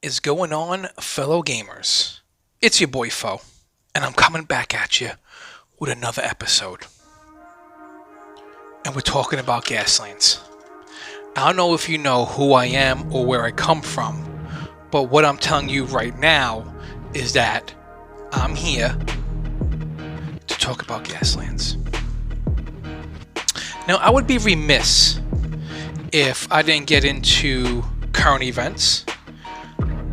is going on, fellow gamers? It's your boy Foe, and I'm coming back at you with another episode. And we're talking about Gaslands. I don't know if you know who I am or where I come from, but what I'm telling you right now is that I'm here to talk about Gaslands. Now, I would be remiss if I didn't get into current events,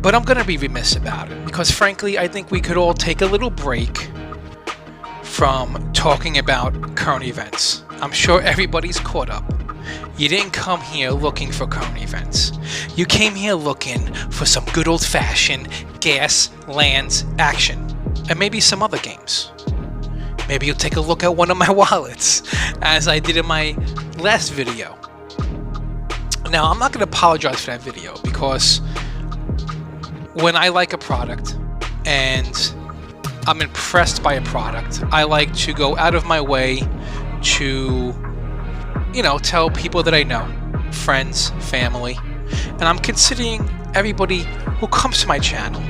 but I'm going to be remiss about it because frankly, I think we could all take a little break from talking about current events. I'm sure everybody's caught up. You didn't come here looking for current events. You came here looking for some good old-fashioned Gaslands action, and maybe some other games. Maybe you'll take a look at one of my wallets, as I did in my last video. Now, I'm not going to apologize for that video, because when I like a product and I'm impressed by a product, I like to go out of my way to, tell people that I know, friends, family, and I'm considering everybody who comes to my channel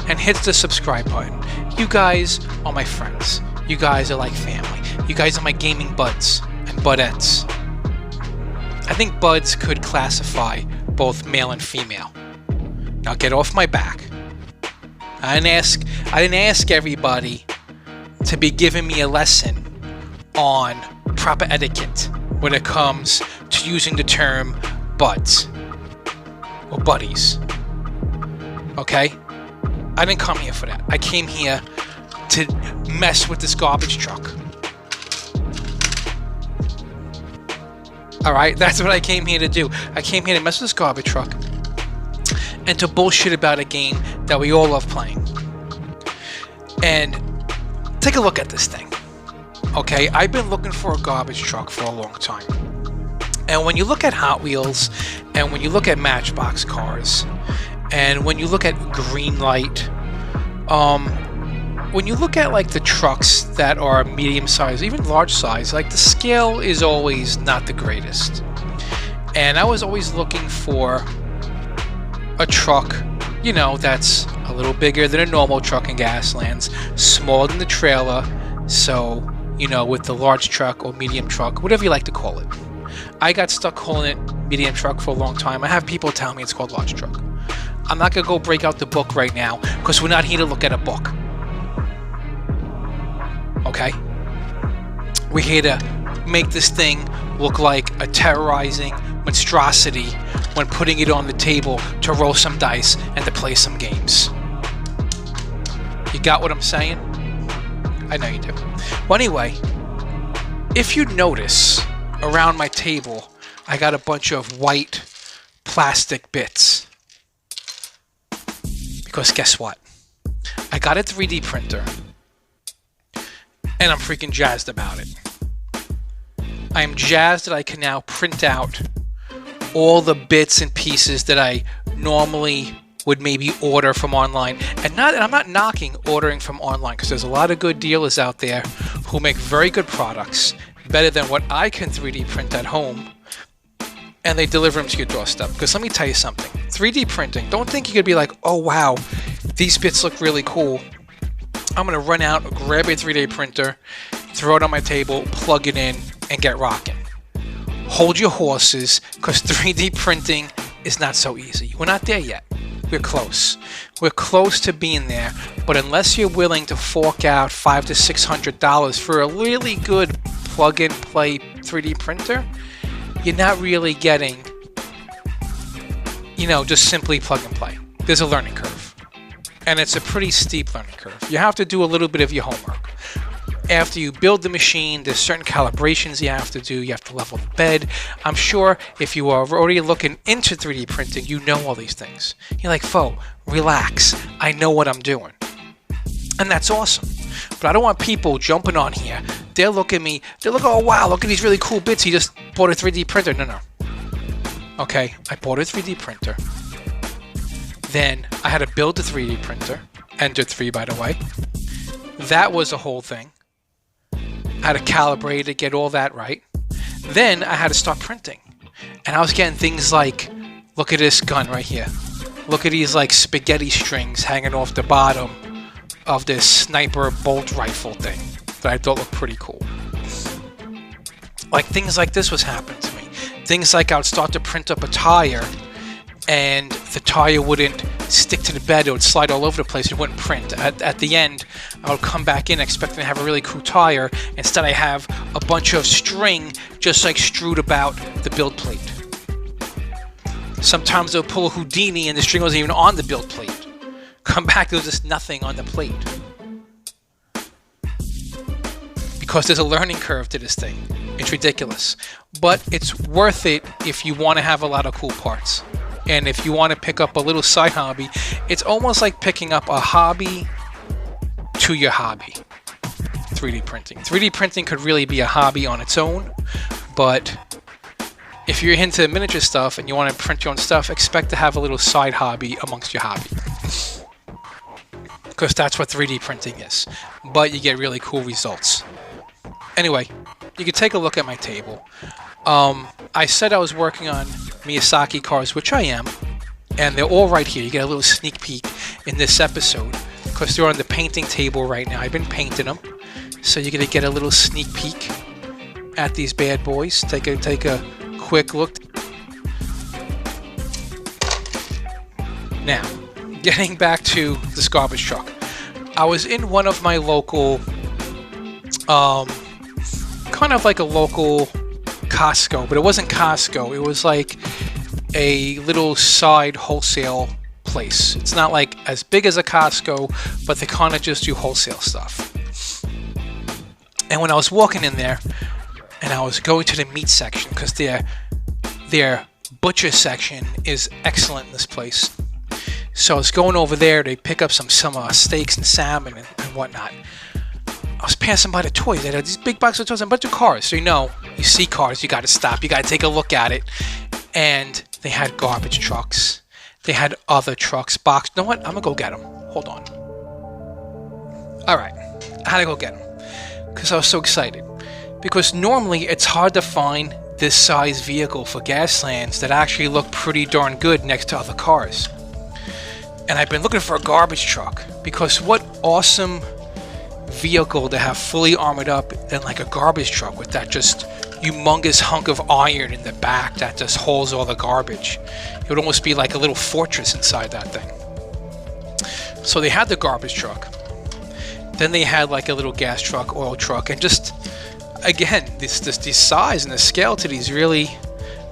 and hits the subscribe button. You guys are my friends. You guys are like family. You guys are my gaming buds and budettes. I think buds could classify both male and female. Now get off my back. I didn't ask everybody to be giving me a lesson on proper etiquette when it comes to using the term buds or buddies. Okay? I didn't come here for that. I came here to mess with this garbage truck. Alright? That's what I came here to do. I came here to mess with this garbage truck and to bullshit about a game that we all love playing. And take a look at this thing. Okay, I've been looking for a garbage truck for a long time. And when you look at Hot Wheels, and when you look at Matchbox cars, and when you look at Greenlight, when you look at like the trucks that are medium size, even large size, like the scale is always not the greatest. And I was always looking for a truck, that's a little bigger than a normal truck in Gaslands, smaller than the trailer, so, with the large truck or medium truck, whatever you like to call it. I got stuck calling it medium truck for a long time. I have people tell me it's called large truck. I'm not going to go break out the book right now, because we're not here to look at a book. Okay? We're here to make this thing look like a terrorizing monstrosity when putting it on the table to roll some dice and to play some games. You got what I'm saying? I know you do. Well, anyway, if you notice around my table, I got a bunch of white plastic bits. Because guess what? I got a 3D printer, and I'm freaking jazzed about it. I am jazzed that I can now print out all the bits and pieces that I normally would maybe order from online. And I'm not knocking ordering from online, because there's a lot of good dealers out there who make very good products, better than what I can 3D print at home, and they deliver them to your doorstep. Because let me tell you something, 3D printing, don't think you could be like, oh wow, these bits look really cool. I'm gonna run out, grab a 3D printer, throw it on my table, plug it in, and get rocking. Hold your horses, because 3D printing is not so easy. We're not there yet. We're close. We're close to being there, but unless you're willing to fork out $500 to $600 for a really good plug-and-play 3D printer, you're not really getting, just simply plug and play. There's a learning curve, and it's a pretty steep learning curve. You have to do a little bit of your homework. After you build the machine, there's certain calibrations you have to do. You have to level the bed. I'm sure if you are already looking into 3D printing, you know all these things. You're like, Fo, relax. I know what I'm doing. And that's awesome. But I don't want people jumping on here. They'll look at me. They'll look, oh, wow, look at these really cool bits. He just bought a 3D printer. No. Okay, I bought a 3D printer. Then I had to build a 3D printer. Enter 3, by the way. That was a whole thing. I had to calibrate it, get all that right. Then I had to start printing. And I was getting things like, look at this gun right here. Look at these like spaghetti strings hanging off the bottom of this sniper bolt rifle thing that I thought looked pretty cool. Like things like this was happening to me. Things like I would start to print up a tire and the tire wouldn't stick to the bed, it would slide all over the place, it wouldn't print. At the end, I would come back in expecting to have a really cool tire. Instead, I have a bunch of string just like strewed about the build plate. Sometimes they'll pull a Houdini and the string wasn't even on the build plate. Come back, there was just nothing on the plate. Because there's a learning curve to this thing. It's ridiculous. But it's worth it if you want to have a lot of cool parts. And if you want to pick up a little side hobby, it's almost like picking up a hobby to your hobby. 3D printing. 3D printing could really be a hobby on its own, but if you're into miniature stuff and you want to print your own stuff, expect to have a little side hobby amongst your hobby. Because that's what 3D printing is. But you get really cool results. Anyway, you can take a look at my table. I said I was working on Miyazaki cars, which I am, and they're all right here. You get a little sneak peek in this episode because they're on the painting table right now. I've been painting them, so you're gonna get a little sneak peek at these bad boys. Take a quick look. Now, getting back to this garbage truck, I was in one of my local, kind of like a local Costco, but it wasn't Costco. It was like a little side wholesale place. It's not like as big as a Costco, but they kind of just do wholesale stuff. And when I was walking in there, and I was going to the meat section, because their butcher section is excellent in this place. So I was going over there to pick up some steaks and salmon and whatnot. I was passing by the toys. They had these big boxes of toys and a bunch of cars. So you see cars, you got to stop. You got to take a look at it. And they had garbage trucks. They had other trucks, boxed. You know what? I'm going to go get them. Hold on. All right. I had to go get them because I was so excited. Because normally it's hard to find this size vehicle for Gaslands that actually look pretty darn good next to other cars. And I've been looking for a garbage truck because what awesome vehicle to have fully armored up than like a garbage truck with that just humongous hunk of iron in the back that just holds all the garbage. It would almost be like a little fortress inside that thing. So they had the garbage truck. Then they had like a little gas truck, oil truck, and just again, this size and the scale to these really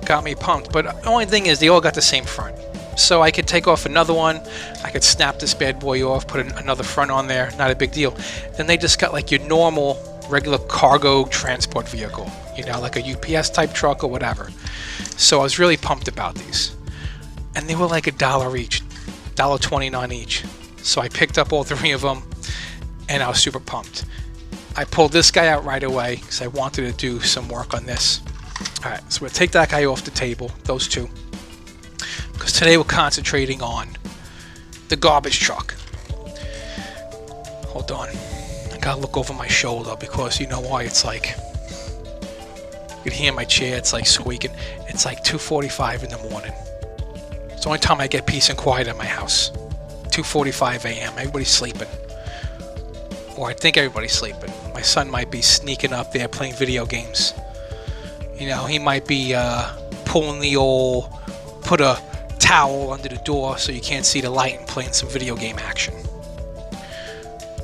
got me pumped. But the only thing is they all got the same front. So I could take off another one, I could snap this bad boy off, put another front on there, not a big deal. Then they just got like your normal, regular cargo transport vehicle, like a UPS type truck or whatever. So I was really pumped about these. And they were like $1 each, $1.29 each. So I picked up all three of them, and I was super pumped. I pulled this guy out right away because I wanted to do some work on this. All right, so we'll take that guy off the table, those two. Because today we're concentrating on the garbage truck. Hold on. I gotta look over my shoulder because you know why? It's like, you can hear my chair, it's like squeaking. It's like 2:45 in the morning. It's the only time I get peace and quiet in my house. 2:45 a.m. Everybody's sleeping. Or I think everybody's sleeping. My son might be sneaking up there playing video games. He might be pulling the old, put a towel under the door so you can't see the light and playing some video game action.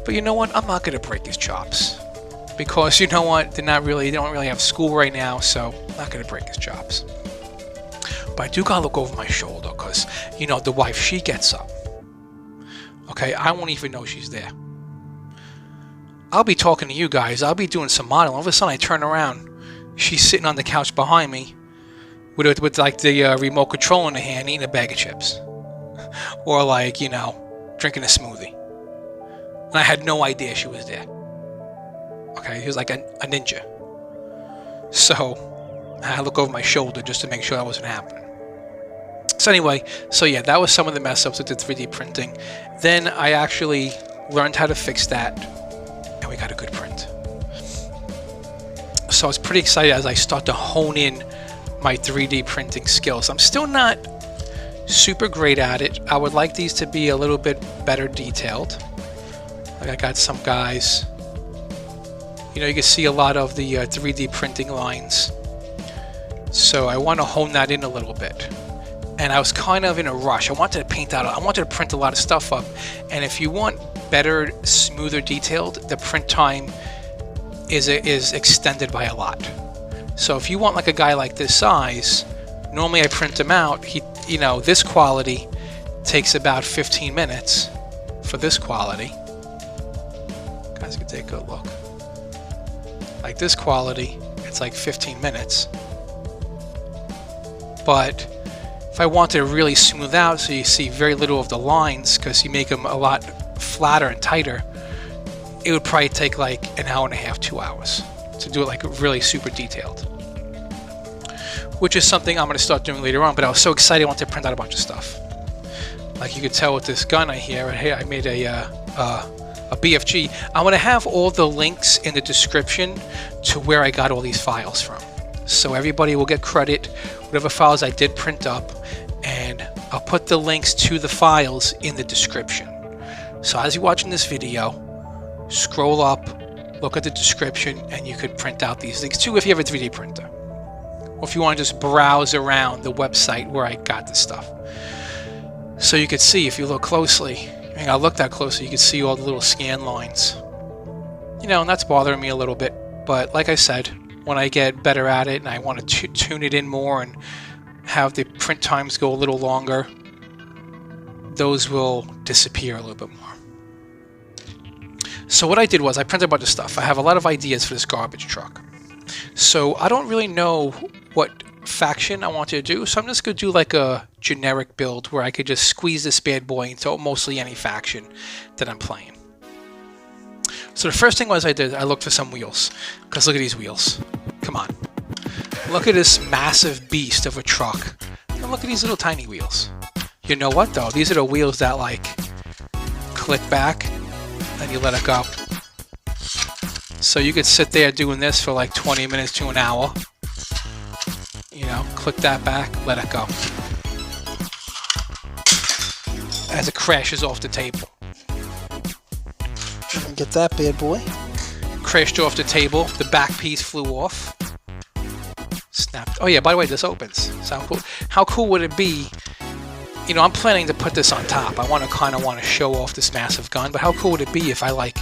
But you know what? I'm not going to break his chops. Because you know what? They don't really have school right now, so I'm not going to break his chops. But I do got to look over my shoulder because, the wife, she gets up. Okay, I won't even know she's there. I'll be talking to you guys. I'll be doing some modeling. All of a sudden I turn around. She's sitting on the couch behind me with like the remote control in her hand, eating a bag of chips. Or like, drinking a smoothie. And I had no idea she was there. Okay, he was like a ninja. So I look over my shoulder just to make sure that wasn't happening. So anyway, yeah, that was some of the mess ups with the 3D printing. Then I actually learned how to fix that, and we got a good print. So I was pretty excited as I start to hone in my 3D printing skills. I'm still not super great at it. I would like these to be a little bit better detailed. Like I got some guys, you know, you can see a lot of the 3D printing lines. So I want to hone that in a little bit. And I was kind of in a rush. I wanted to print a lot of stuff up. And if you want better, smoother detailed, the print time is extended by a lot. So if you want like a guy like this size, normally I print him out. You know, this quality takes about 15 minutes for this quality. You guys can take a look. Like this quality, it's like 15 minutes. But if I wanted to really smooth out so you see very little of the lines because you make them a lot flatter and tighter, it would probably take like an hour and a half, 2 hours to do it like really super detailed. Which is something I'm going to start doing later on, but I was so excited I wanted to print out a bunch of stuff. Like you could tell with this gun right here, I made a BFG. I'm going to have all the links in the description to where I got all these files from. So everybody will get credit, whatever files I did print up, and I'll put the links to the files in the description. So as you're watching this video, scroll up, look at the description, and you could print out these links too if you have a 3D printer. Or if you want to just browse around the website where I got this stuff. So you could see, if you look closely, I mean, I looked that closely, you could see all the little scan lines. You know, and that's bothering me a little bit, but like I said, when I get better at it and I want to tune it in more and have the print times go a little longer, those will disappear a little bit more. So what I did was I printed a bunch of stuff. I have a lot of ideas for this garbage truck. So I don't really know what faction I want to do, so I'm just going to do like a generic build where I could just squeeze this bad boy into mostly any faction that I'm playing. So the first thing was I looked for some wheels, because look at these wheels. Come on. Look at this massive beast of a truck. And look at these little tiny wheels. You know what though? These are the wheels that like click back and you let it go. So you could sit there doing this for like 20 minutes to an hour. You know, click that back, let it go. As it crashes off the table. Get that bad boy. Crashed off the table. The back piece flew off. Snapped. Oh yeah, by the way, this opens. Sound cool? How cool would it be? You know, I'm planning to put this on top. I kind of want to show off this massive gun, but how cool would it be if I like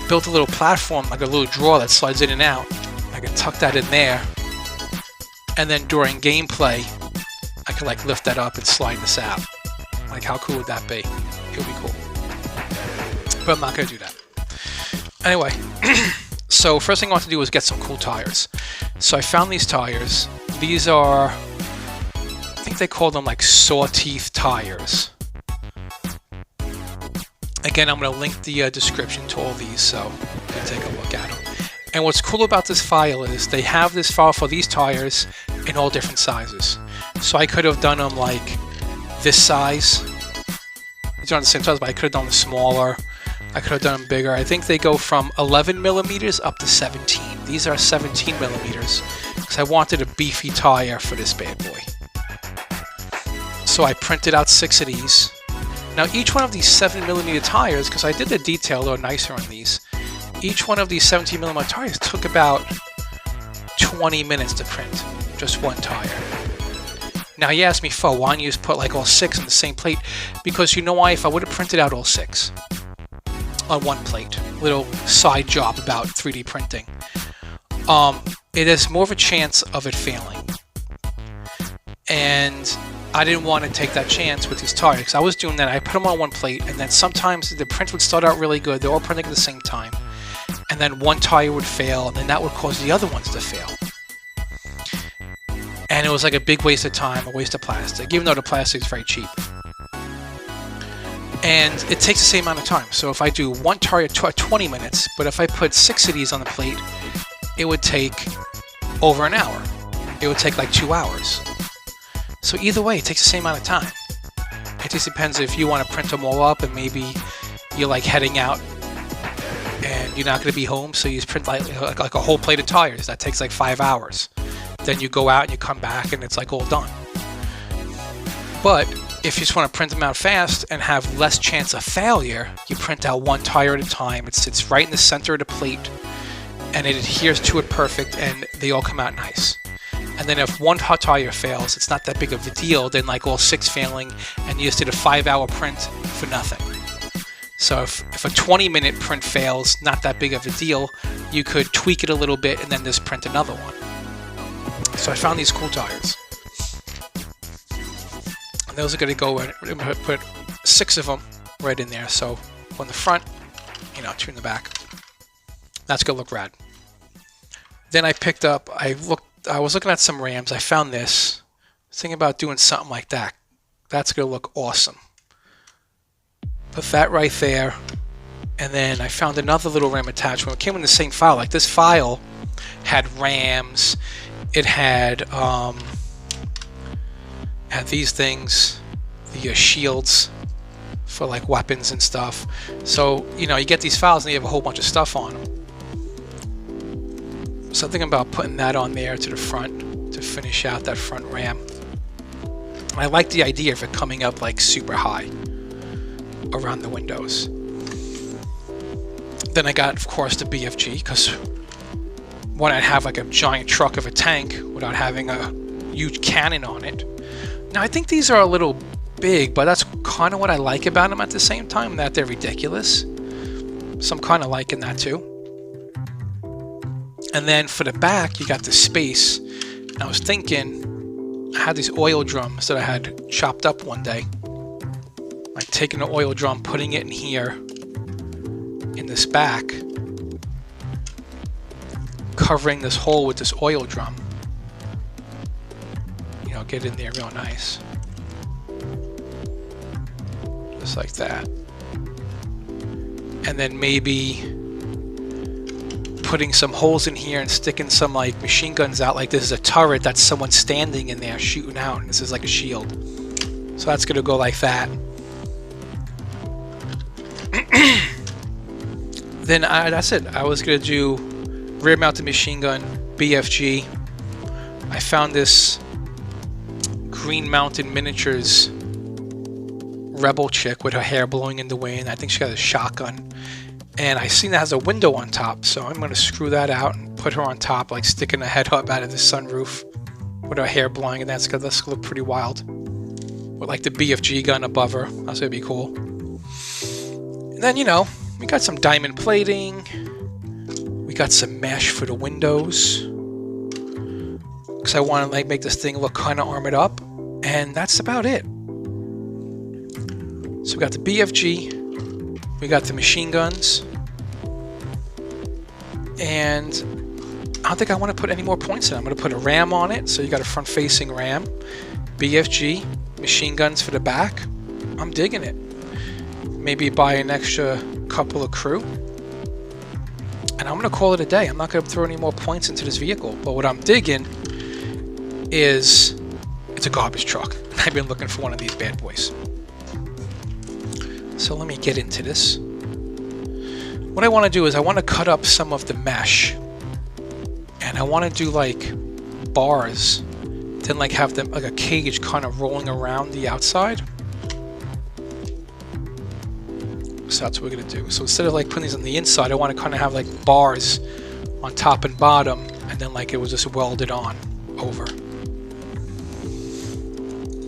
built a little platform, like a little drawer that slides in and out. I could tuck that in there, and then during gameplay, I could like lift that up and slide this out. Like, how cool would that be? It would be cool. But I'm not going to do that. Anyway, so first thing I want to do is get some cool tires. So I found these tires. These are, I think they call them like sawteeth tires. Again, I'm going to link the description to all these, so you can take a look at them. And what's cool about this file is they have this file for these tires in all different sizes. So I could have done them like this size. These aren't the same size, but I could have done them smaller. I could have done them bigger. I think they go from 11 millimeters up to 17. These are 17 millimeters because I wanted a beefy tire for this bad boy. So I printed out 6 of these. Now each one of these 7mm tires, because I did the detail a little nicer on these, each one of these 17mm tires took about 20 minutes to print, just one tire. Now you asked me, why don't you just put like all 6 on the same plate? Because you know why? If I would have printed out all 6 on one plate, little side job about 3D printing, it has more of a chance of it failing. And I didn't want to take that chance with these tires, because I was doing that. I put them on one plate, and then sometimes the print would start out really good. They're all printing at the same time. And then one tire would fail, and then that would cause the other ones to fail. And it was like a big waste of time, a waste of plastic, even though the plastic is very cheap. And it takes the same amount of time. So if I do one tire 20 minutes, but if I put 6 of these on the plate, it would take over an hour. It would take like 2 hours. So either way, it takes the same amount of time. It just depends if you want to print them all up and maybe you're like heading out and you're not going to be home, so you just print like a whole plate of tires. That takes like 5 hours. Then you go out and you come back and it's like all done. But if you just want to print them out fast and have less chance of failure, you print out one tire at a time. It sits right in the center of the plate and it adheres to it perfect, and they all come out nice. And then if one hot tire fails, it's not that big of a deal than like all 6 failing and you just did a 5-hour print for nothing. So if a 20-minute print fails, not that big of a deal, you could tweak it a little bit and then just print another one. So I found these cool tires. And those are going to go in, we're going to put 6 of them right in there. So on the front, 2 in the back. That's going to look rad. Then I picked up, I was looking at some Rams. I found this. I was thinking about doing something like that. That's going to look awesome. Put that right there. And then I found another little Ram attachment. It came in the same file. Like, this file had Rams. It had these things, the shields for like weapons and stuff. So, you get these files and you have a whole bunch of stuff on them. So I'm thinking about putting that on there to the front to finish out that front Ram. I like the idea of it coming up like super high around the windows. Then I got, of course, the BFG, because why not have like a giant truck of a tank without having a huge cannon on it? Now I think these are a little big, but that's kind of what I like about them at the same time, that they're ridiculous. So I'm kind of liking that too. And then for the back, you got the space. And I was thinking, I had these oil drums that I had chopped up one day. Like taking the oil drum, putting it in here, in this back, covering this hole with this oil drum. Get in there real nice. Just like that. And then maybe putting some holes in here and sticking some like machine guns out. Like this is a turret that's someone standing in there shooting out, and this is like a shield. So that's gonna go like that. Then that's it. I was gonna do rear mounted machine gun, BFG. I found this Green Mountain Miniatures rebel chick with her hair blowing in the wind. I think she got a shotgun. And I seen that has a window on top, so I'm going to screw that out and put her on top, like sticking her head up out of the sunroof with her hair blowing, and that's going to look pretty wild. With like the BFG gun above her. That's going to be cool. And then, we got some diamond plating. We got some mesh for the windows. Because I want to like make this thing look kind of armored up. And that's about it. So we got the BFG, we got the machine guns, and I don't think I want to put any more points in. I'm going to put a Ram on it, so you got a front-facing Ram, BFG, machine guns for the back. I'm digging it. Maybe buy an extra couple of crew, and I'm going to call it a day. I'm not going to throw any more points into this vehicle, but what I'm digging is it's a garbage truck. I've been looking for one of these bad boys. So let me get into this. What I want to do is I want to cut up some of the mesh. And I want to do like bars. Then like have them like a cage kind of rolling around the outside. So that's what we're going to do. So instead of like putting these on the inside, I want to kind of have like bars on top and bottom. And then like it was just welded on over.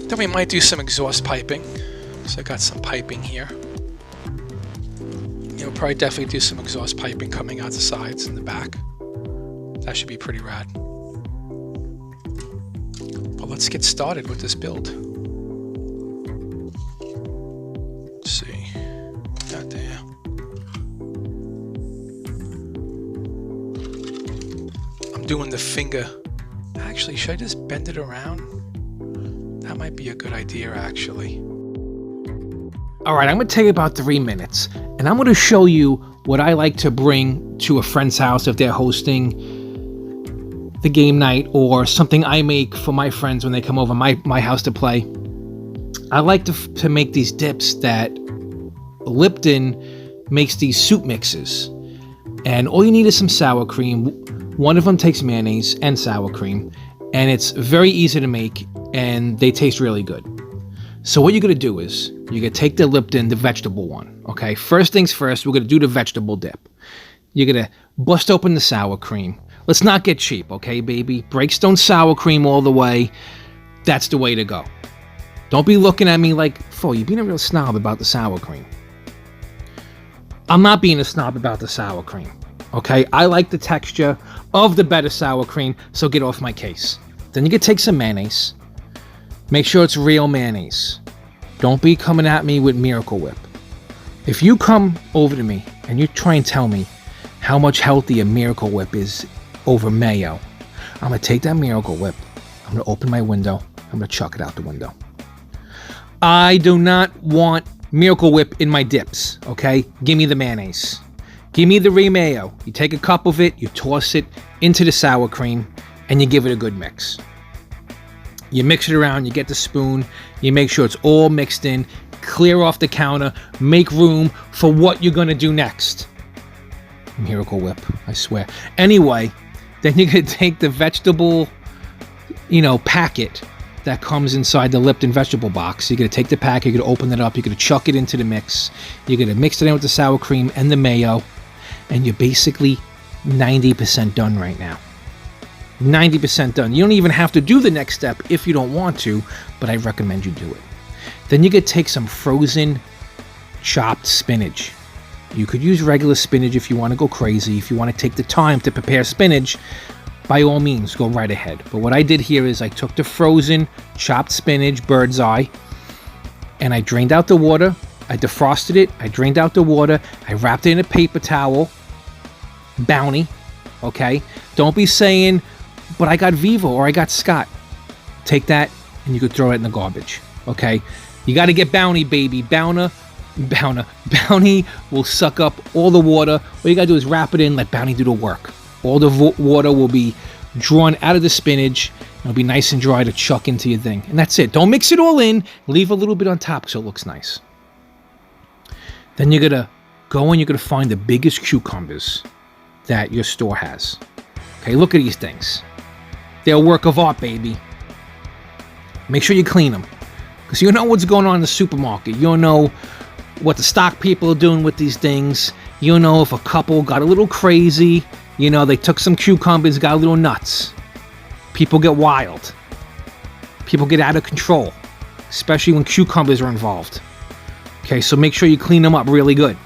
Then we might do some exhaust piping. So I got some piping here. Probably definitely do some exhaust piping coming out the sides and the back. That should be pretty rad. But let's get started with this build. Let's see. Goddamn. I'm doing the finger. Actually, should I just bend it around? That might be a good idea, actually. Alright, I'm going to take about 3 minutes, and I'm going to show you what I like to bring to a friend's house if they're hosting the game night, or something I make for my friends when they come over my house to play. I like to make these dips that Lipton makes these soup mixes. And all you need is some sour cream. One of them takes mayonnaise and sour cream, and it's very easy to make, and they taste really good. So what you're going to do is you're going to take the Lipton, the vegetable one, okay? First things first, we're going to do the vegetable dip. You're going to bust open the sour cream. Let's not get cheap, okay, baby? Breakstone sour cream all the way. That's the way to go. Don't be looking at me like, "Fo, you're being a real snob about the sour cream." I'm not being a snob about the sour cream, okay? I like the texture of the better sour cream, so get off my case. Then you can take some mayonnaise. Make sure it's real mayonnaise. Don't be coming at me with Miracle Whip. If you come over to me and you try and tell me how much healthier Miracle Whip is over mayo, I'm going to take that Miracle Whip, I'm going to open my window, I'm going to chuck it out the window. I do not want Miracle Whip in my dips, okay? Give me the mayonnaise. Give me the real mayo. You take a cup of it, you toss it into the sour cream, and you give it a good mix. You mix it around, you get the spoon, you make sure it's all mixed in, clear off the counter, make room for what you're gonna do next. Miracle Whip, I swear. Anyway, then you're gonna take the vegetable, packet that comes inside the Lipton vegetable box. You're gonna take the pack, you're gonna open it up, you're gonna chuck it into the mix, you're gonna mix it in with the sour cream and the mayo, and you're basically 90% done right now. 90% done. You don't even have to do the next step if you don't want to, but I recommend you do it. Then you could take some frozen chopped spinach. You could use regular spinach if you want to go crazy. If you want to take the time to prepare spinach, by all means, go right ahead. But what I did here is I took the frozen chopped spinach, bird's eye, and I drained out the water. I defrosted it. I drained out the water. I wrapped it in a paper towel. Bounty. Okay? Don't be saying, "But I got Vivo or I got Scott." Take that and you could throw it in the garbage. Okay? You got to get Bounty, baby. Bounty will suck up all the water. All you got to do is wrap it in, let Bounty do the work. All the water will be drawn out of the spinach. It'll be nice and dry to chuck into your thing. And that's it. Don't mix it all in. Leave a little bit on top so it looks nice. Then you're going to go and you're going to find the biggest cucumbers that your store has. Okay, look at these things. They're a work of art, baby. Make sure you clean them. Because you know what's going on in the supermarket. You don't know what the stock people are doing with these things. You don't know if a couple got a little crazy. They took some cucumbers, got a little nuts. People get wild. People get out of control. Especially when cucumbers are involved. Okay, so make sure you clean them up really good.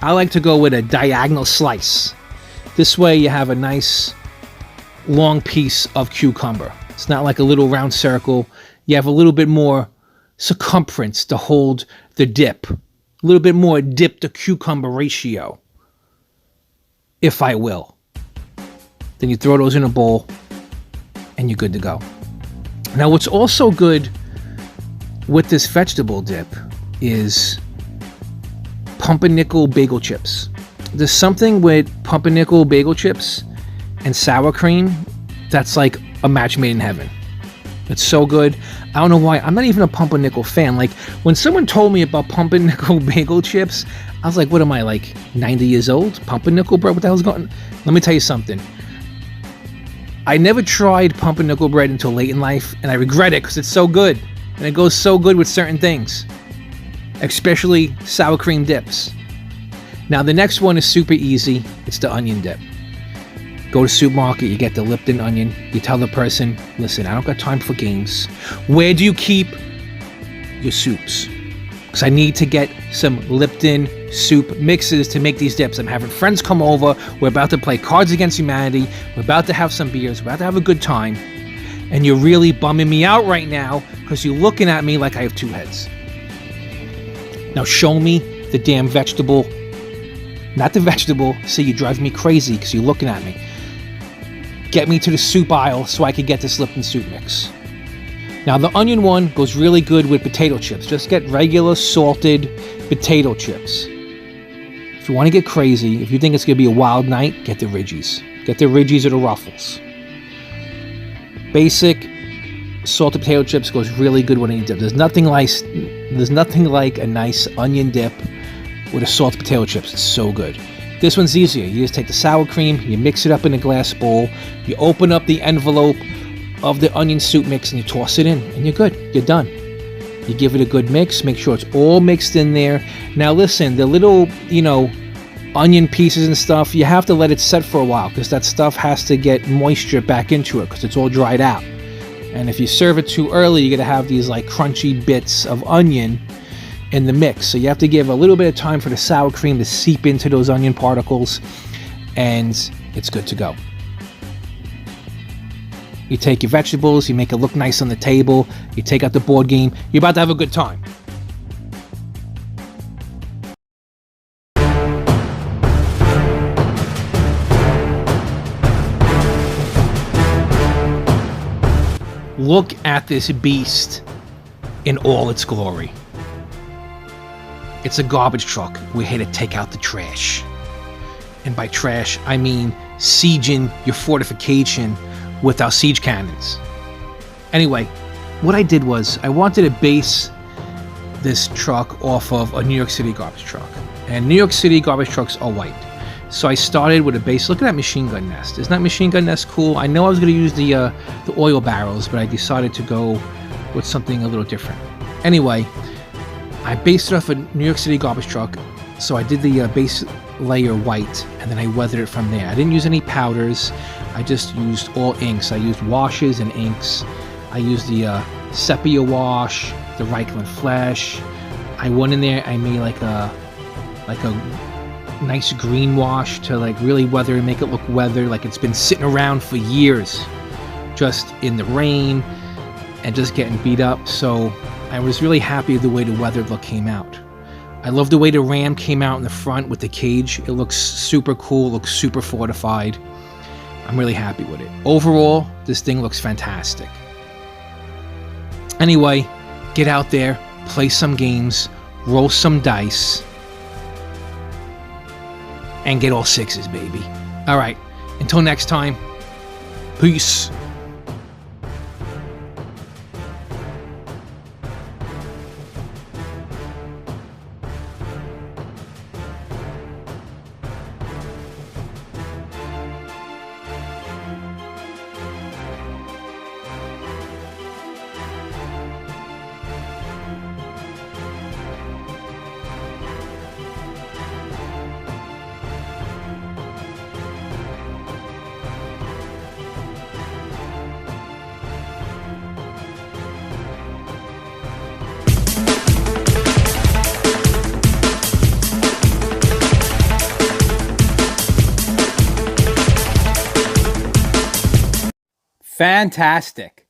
I like to go with a diagonal slice. This way you have a nice long piece of cucumber. It's not like a little round circle. You have a little bit more circumference to hold the dip. A little bit more dip to cucumber ratio, if I will. Then you throw those in a bowl and you're good to go. Now what's also good with this vegetable dip is pumpernickel bagel chips. There's something with pumpernickel bagel chips and sour cream that's like a match made in heaven. It's so good. I don't know why. I'm not even a pumpernickel fan. Like, when someone told me about pumpernickel bagel chips, I was like, what am I, like 90 years old? Pumpernickel bread? What the hell's going on? Let me tell you something. I never tried pumpernickel bread until late in life, and I regret it because it's so good. And it goes so good with certain things, especially sour cream dips. Now, the next one is super easy. It's the onion dip. Go to supermarket, you get the Lipton onion. You tell the person, "Listen, I don't got time for games. Where do you keep your soups? Because I need to get some Lipton soup mixes to make these dips. I'm having friends come over. We're about to play Cards Against Humanity. We're about to have some beers. We're about to have a good time. And you're really bumming me out right now because you're looking at me like I have two heads. Now show me the damn vegetable. Not the vegetable. See, you drive me crazy because you're looking at me. Get me to the soup aisle so I can get this Lipton soup mix." Now the onion one goes really good with potato chips. Just get regular salted potato chips. If you want to get crazy, if you think it's going to be a wild night, get the Ridgies. Get the Ridgies or the Ruffles. Basic salted potato chips goes really good with any dip. There's nothing like a nice onion dip with a salted potato chips. It's so good. This one's easier. You just take the sour cream, you mix it up in a glass bowl, you open up the envelope of the onion soup mix and you toss it in, and you're good. You're done. You give it a good mix, make sure it's all mixed in there. Now listen, the little, onion pieces and stuff, you have to let it set for a while because that stuff has to get moisture back into it because it's all dried out. And if you serve it too early, you're going to have these like crunchy bits of onion in the mix. So you have to give a little bit of time for the sour cream to seep into those onion particles, and it's good to go. You take your vegetables, you make it look nice on the table, you take out the board game, you're about to have a good time. Look at this beast in all its glory. It's a garbage truck. We're here to take out the trash. And by trash, I mean sieging your fortification with our siege cannons. Anyway, what I did was I wanted to base this truck off of a New York City garbage truck. And New York City garbage trucks are white. So I started with a base. Look at that machine gun nest. Isn't that machine gun nest cool? I know I was going to use the oil barrels, but I decided to go with something a little different. Anyway, I based it off a New York City garbage truck. So I did the base layer white, and then I weathered it from there. I didn't use any powders. I just used all inks. I used washes and inks. I used the sepia wash, the Reichland Flesh. I went in there. I made like a nice green wash to like really weather and make it look weathered, like it's been sitting around for years, just in the rain and just getting beat up. So I was really happy with the way the weathered look came out. I love the way the ram came out in the front with the cage. It looks super cool, looks super fortified. I'm really happy with it. Overall, this thing looks fantastic. Anyway, get out there, play some games, roll some dice, and get all sixes, baby. All right, until next time, peace. Fantastic.